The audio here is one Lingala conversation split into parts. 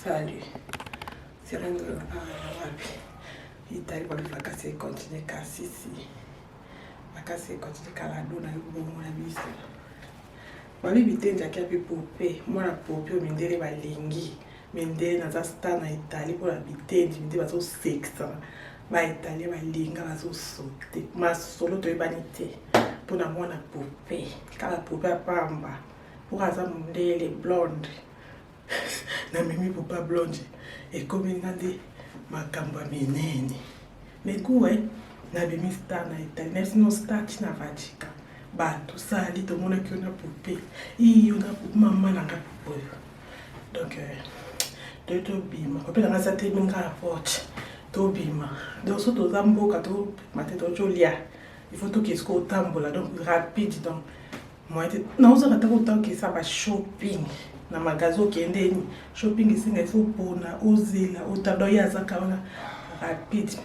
Salut. C'est rien de Italie pour les vacances et continuer qu'à Sissi. Vacances et continuer qu'à la donne avec bon la bise. Mami bitenja kia pe poupée. Moi la poupée mindele ba lingi. Mindele na za star na Italie pour la bitenja mindele ba so sexe. Ba Italie ba linga ba so sauter. Ma solo to banité. Pour na mwana poupée. Kala poupée pamba. Pour aza mindele blonde. Na mimi popa blonde. Et comme il a dit makambo minene. Mais quoi na bimi star na Italie. Même si no star na vachika. Bah tout ça ali tout le monde qui on a poupée. Il on a maman na poupée. Donc de to bima. Ko pela ngasa te minga porte. To bima. Donc so to zambo ka to mate to jolia. Il faut tout qu'il se tambola donc rapide donc moi non ça ka autant que ça va shopping. Na magazo kiendeni shopping isinga ifo pona ozela utadoya zakaona rapide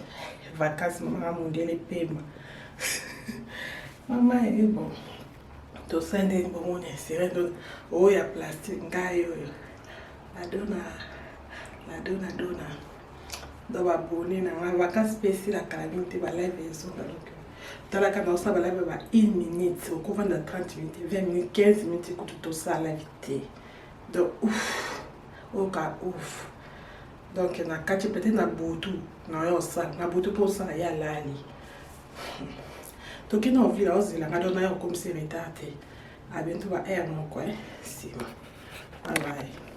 vacances mama mondele pema mama est bon to sende bon on est serré donc oh ya plastique ngayo la dona do ba boni na vacances spéciales la calamité ba live eso donc tala kana osa ba live ba 1 minute au couvent de 30 minutes 20 minutes 15 minutes ko to ça la vite. Donc ouf ouf donc na kati peut-être na botu na yo ça na botu pour ça ya lali donc ina ovila ozila ngado na yo comme c'est retardé à bientôt ba air mon quoi si bye bye.